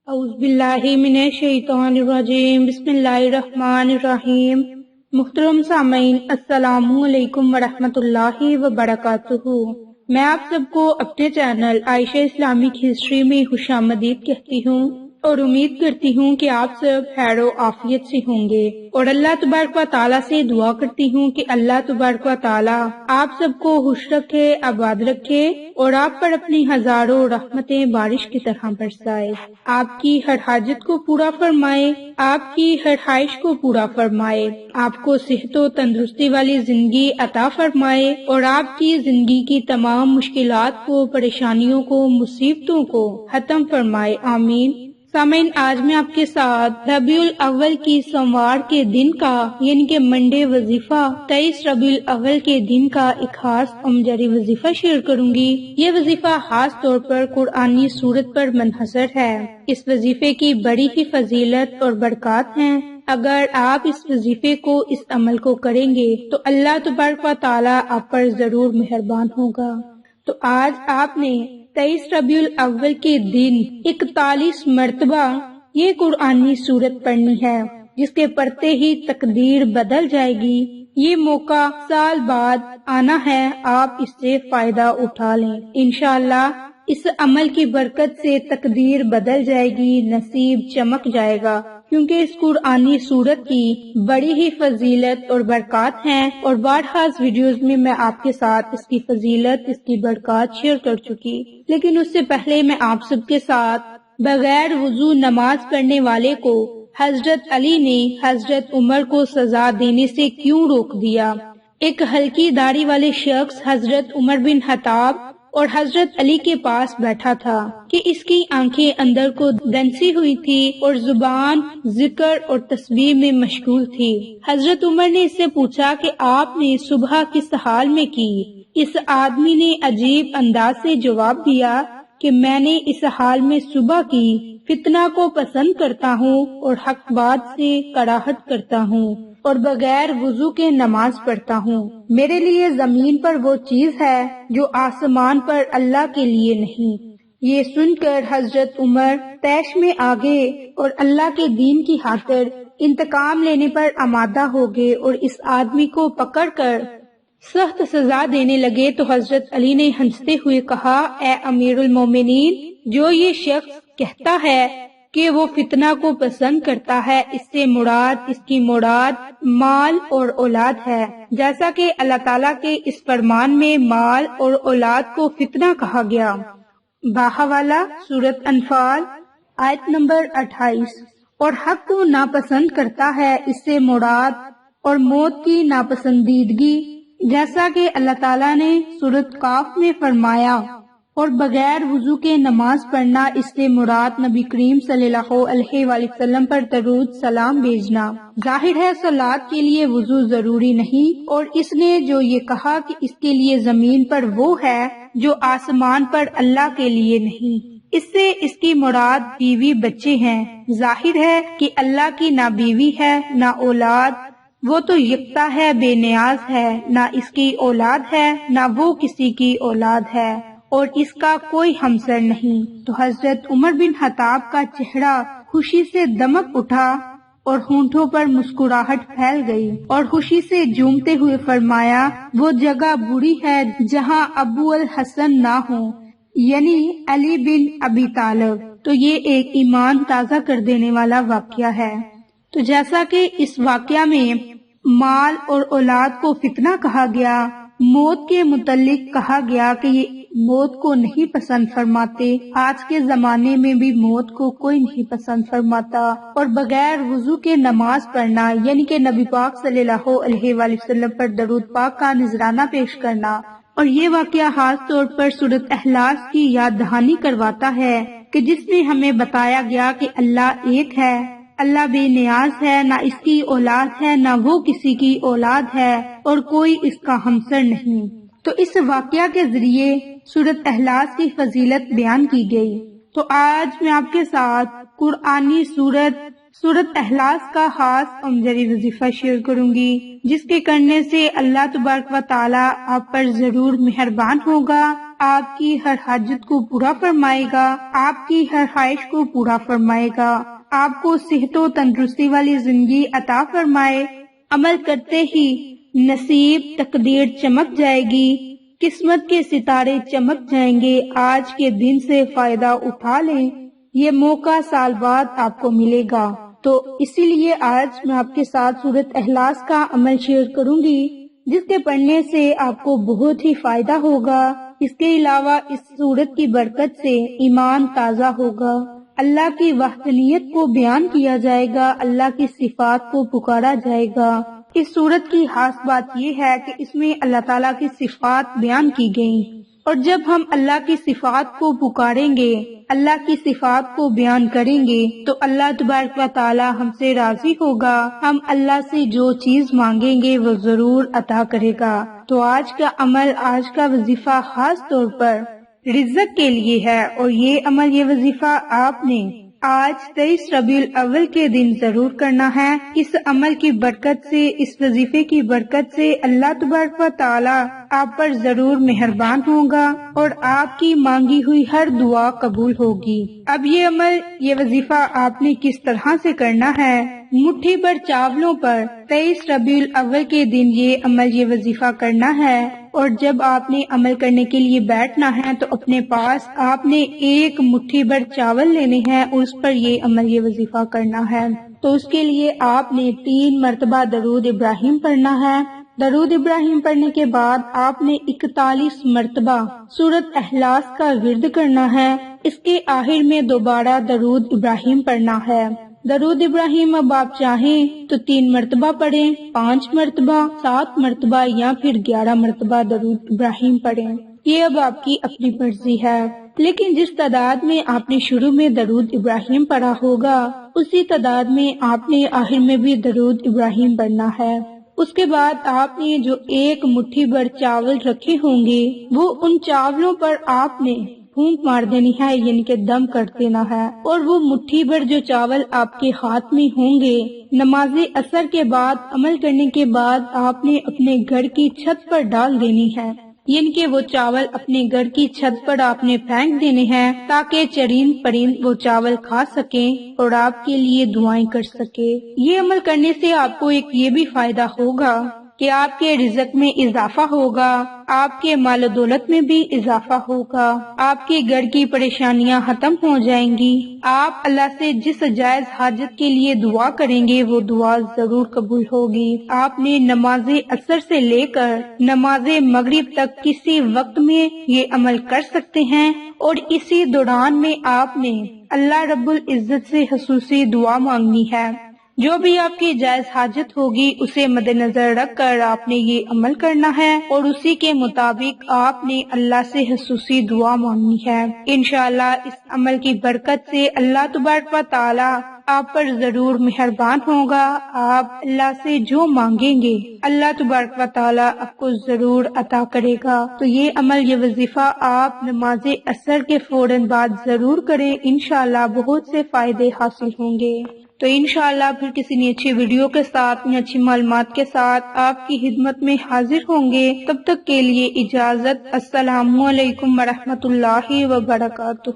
اعوذ باللہ من الشیطان الرجیم، بسم اللہ الرحمن الرحیم۔ محترم سامعین، السلام علیکم ورحمۃ اللہ وبرکاتہ۔ میں آپ سب کو اپنے چینل عائشہ اسلامک ہسٹری میں خوش آمدید کہتی ہوں اور امید کرتی ہوں کہ آپ سب خیر و عافیت سے ہوں گے، اور اللہ تبارک و تعالیٰ سے دعا کرتی ہوں کہ اللہ تبارک و تعالیٰ آپ سب کو خوش رکھے، آباد رکھے اور آپ پر اپنی ہزاروں رحمتیں بارش کی طرح برسائے، آپ کی ہر حاجت کو پورا فرمائے، آپ کی ہر خواہش کو پورا فرمائے، آپ کو صحت و تندرستی والی زندگی عطا فرمائے اور آپ کی زندگی کی تمام مشکلات کو، پریشانیوں کو، مصیبتوں کو ختم فرمائے، آمین۔ سامعین، آج میں آپ کے ساتھ ربیع الاول کی سوموار کے دن کا یعنی کہ منڈے وظیفہ 23 ربیع الاول کے دن کا ایک خاص امجری وظیفہ شیئر کروں گی۔ یہ وظیفہ خاص طور پر قرآنی سورت پر منحصر ہے۔ اس وظیفے کی بڑی ہی فضیلت اور برکات ہیں۔ اگر آپ اس وظیفے کو، اس عمل کو کریں گے تو اللہ تبارک و تعالیٰ آپ پر ضرور مہربان ہوگا۔ تو آج آپ نے 23 ربیع الاول کے دن 41 مرتبہ یہ قرآنی سورت پڑھنی ہے، جس کے پڑھتے ہی تقدیر بدل جائے گی۔ یہ موقع سال بعد آنا ہے، آپ اس سے فائدہ اٹھا لیں۔ انشاءاللہ اس عمل کی برکت سے تقدیر بدل جائے گی، نصیب چمک جائے گا، کیونکہ اس قرآنی سورت کی بڑی ہی فضیلت اور برکات ہیں، اور بارہا ویڈیوز میں آپ کے ساتھ اس کی فضیلت، اس کی برکات شیئر کر چکی۔ لیکن اس سے پہلے میں آپ سب کے ساتھ بغیر وضو نماز پڑھنے والے کو حضرت علی نے حضرت عمر کو سزا دینے سے کیوں روک دیا؟ ایک ہلکی داڑھی والے شخص حضرت عمر بن خطاب اور حضرت علی کے پاس بیٹھا تھا کہ اس کی آنکھیں اندر کو دنسی ہوئی تھی اور زبان ذکر اور تسبیح میں مشغول تھی۔ حضرت عمر نے اس سے پوچھا کہ آپ نے صبح کس حال میں کی؟ اس آدمی نے عجیب انداز سے جواب دیا کہ میں نے اس حال میں صبح کی، فتنہ کو پسند کرتا ہوں اور حق بات سے کراہٹ کرتا ہوں اور بغیر وضو کے نماز پڑھتا ہوں۔ میرے لیے زمین پر وہ چیز ہے جو آسمان پر اللہ کے لیے نہیں۔ یہ سن کر حضرت عمر طیش میں آ گئے اور اللہ کے دین کی خاطر انتقام لینے پر آمادہ ہو گئے اور اس آدمی کو پکڑ کر سخت سزا دینے لگے۔ تو حضرت علی نے ہنستے ہوئے کہا، اے امیر المومنین، جو یہ شخص کہتا ہے کہ وہ فتنہ کو پسند کرتا ہے، اس کی مراد مال اور اولاد ہے، جیسا کہ اللہ تعالیٰ کے اس فرمان میں مال اور اولاد کو فتنہ کہا گیا۔ باہوالا سورۃ انفال آیت نمبر 28۔ اور حق کو ناپسند کرتا ہے، اس سے مراد اور موت کی ناپسندیدگی، جیسا کہ اللہ تعالیٰ نے سورۃ قاف میں فرمایا، اور بغیر وضو کے نماز پڑھنا، اس سے مراد نبی کریم صلی اللہ علیہ وآلہ وسلم پر درود سلام بھیجنا۔ ظاہر ہے صلاۃ کے لیے وضو ضروری نہیں، اور اس نے جو یہ کہا کہ اس کے لیے زمین پر وہ ہے جو آسمان پر اللہ کے لیے نہیں، اس سے اس کی مراد بیوی بچے ہیں۔ ظاہر ہے کہ اللہ کی نہ بیوی ہے نہ اولاد، وہ تو یکتا ہے، بے نیاز ہے، نہ اس کی اولاد ہے نہ وہ کسی کی اولاد ہے، اور اس کا کوئی ہمسر نہیں۔ تو حضرت عمر بن خطاب کا چہرہ خوشی سے دمک اٹھا اور ہونٹوں پر مسکراہٹ پھیل گئی، اور خوشی سے جھومتے ہوئے فرمایا، وہ جگہ بری ہے جہاں ابو الحسن نہ ہوں، یعنی علی بن ابی طالب۔ تو یہ ایک ایمان تازہ کر دینے والا واقعہ ہے۔ تو جیسا کہ اس واقعہ میں مال اور اولاد کو فتنہ کہا گیا، موت کے متعلق کہا گیا کہ یہ موت کو نہیں پسند فرماتے، آج کے زمانے میں بھی موت کو کوئی نہیں پسند فرماتا، اور بغیر وضو کے نماز پڑھنا یعنی کہ نبی پاک صلی اللہ علیہ وآلہ وسلم پر درود پاک کا نذرانہ پیش کرنا، اور یہ واقعہ خاص طور پر سورۃ اخلاص کی یاد دہانی کرواتا ہے کہ جس میں ہمیں بتایا گیا کہ اللہ ایک ہے، اللہ بے نیاز ہے، نہ اس کی اولاد ہے نہ وہ کسی کی اولاد ہے، اور کوئی اس کا ہمسر نہیں۔ تو اس واقعہ کے ذریعے سورۃ اخلاص کی فضیلت بیان کی گئی۔ تو آج میں آپ کے ساتھ قرآنی سورۃ اخلاص کا خاص امجری وظیفہ شیئر کروں گی، جس کے کرنے سے اللہ تبارک و تعالیٰ آپ پر ضرور مہربان ہوگا، آپ کی ہر حاجت کو پورا فرمائے گا، آپ کی ہر خواہش کو پورا فرمائے گا، آپ کو صحت و تندرستی والی زندگی عطا فرمائے۔ عمل کرتے ہی نصیب تقدیر چمک جائے گی، قسمت کے ستارے چمک جائیں گے۔ آج کے دن سے فائدہ اٹھا لیں، یہ موقع سال بعد آپ کو ملے گا۔ تو اسی لیے آج میں آپ کے ساتھ سورۃ اخلاص کا عمل شیئر کروں گی، جس کے پڑھنے سے آپ کو بہت ہی فائدہ ہوگا۔ اس کے علاوہ اس سورت کی برکت سے ایمان تازہ ہوگا، اللہ کی وحدانیت کو بیان کیا جائے گا، اللہ کی صفات کو پکارا جائے گا۔ اس سورت کی خاص بات یہ ہے کہ اس میں اللہ تعالیٰ کی صفات بیان کی گئیں، اور جب ہم اللہ کی صفات کو پکاریں گے، اللہ کی صفات کو بیان کریں گے، تو اللہ تبارک و تعالی ہم سے راضی ہوگا، ہم اللہ سے جو چیز مانگیں گے وہ ضرور عطا کرے گا۔ تو آج کا عمل، آج کا وظیفہ خاص طور پر رزق کے لیے ہے، اور یہ عمل، یہ وظیفہ آپ نے آج 23 ربیع الاول کے دن ضرور کرنا ہے۔ اس عمل کی برکت سے، اس وظیفے کی برکت سے اللہ تبارک و تعالی آپ پر ضرور مہربان ہوگا اور آپ کی مانگی ہوئی ہر دعا قبول ہوگی۔ اب یہ عمل، یہ وظیفہ آپ نے کس طرح سے کرنا ہے؟ مٹھی بھر چاولوں پر 23 ربیع الاول کے دن یہ عمل، یہ وظیفہ کرنا ہے، اور جب آپ نے عمل کرنے کے لیے بیٹھنا ہے تو اپنے پاس آپ نے ایک مٹھی بھر چاول لینے ہیں، اس پر یہ عمل، یہ وظیفہ کرنا ہے۔ تو اس کے لیے آپ نے 3 مرتبہ درود ابراہیم پڑھنا ہے۔ درود ابراہیم پڑھنے کے بعد آپ نے 41 مرتبہ سورۃ اخلاص کا ورد کرنا ہے۔ اس کے آخر میں دوبارہ درود ابراہیم پڑھنا ہے۔ درود ابراہیم اب آپ چاہیں تو 3 مرتبہ پڑھیں، 5 مرتبہ، 7 مرتبہ یا پھر 11 مرتبہ درود ابراہیم پڑھیں، یہ اب آپ کی اپنی مرضی ہے۔ لیکن جس تعداد میں آپ نے شروع میں درود ابراہیم پڑھا ہوگا، اسی تعداد میں آپ نے آخر میں بھی درود ابراہیم پڑھنا ہے۔ اس کے بعد آپ نے جو ایک مٹھی بھر چاول رکھے ہوں گے، وہ ان چاولوں پر آپ نے پھونک مار دینی ہے، یعنی کہ دم کر دینا ہے، اور وہ مٹھی بھر جو چاول آپ کے ہاتھ میں ہوں گے، نماز عصر کے بعد، عمل کرنے کے بعد آپ نے اپنے گھر کی چھت پر ڈال دینی ہے، یعنی کہ وہ چاول اپنے گھر کی چھت پر آپ نے پھینک دینے ہیں، تاکہ چرند پرند وہ چاول کھا سکیں اور آپ کے لیے دعائیں کر سکے۔ یہ عمل کرنے سے آپ کو ایک یہ بھی فائدہ ہوگا کہ آپ کے رزق میں اضافہ ہوگا، آپ کے مال و دولت میں بھی اضافہ ہوگا، آپ کے گھر کی پریشانیاں ختم ہو جائیں گی، آپ اللہ سے جس جائز حاجت کے لیے دعا کریں گے وہ دعا ضرور قبول ہوگی۔ آپ نے نماز عصر سے لے کر نماز مغرب تک کسی وقت میں یہ عمل کر سکتے ہیں، اور اسی دوران میں آپ نے اللہ رب العزت سے خصوصی دعا مانگنی ہے۔ جو بھی آپ کی جائز حاجت ہوگی اسے مد نظر رکھ کر آپ نے یہ عمل کرنا ہے، اور اسی کے مطابق آپ نے اللہ سے خصوصی دعا مانگنی ہے۔ انشاءاللہ اس عمل کی برکت سے اللہ تبارک و تعالی آپ پر ضرور مہربان ہوگا۔ آپ اللہ سے جو مانگیں گے اللہ تبارک و تعالی آپ کو ضرور عطا کرے گا۔ تو یہ عمل، یہ وظیفہ آپ نماز عصر کے فوراً بعد ضرور کریں، انشاءاللہ بہت سے فائدے حاصل ہوں گے۔ تو انشاءاللہ پھر کسی نئی اچھی ویڈیو کے ساتھ، اچھی معلومات کے ساتھ آپ کی خدمت میں حاضر ہوں گے۔ تب تک کے لیے اجازت، السلام علیکم ورحمۃ اللہ وبرکاتہ۔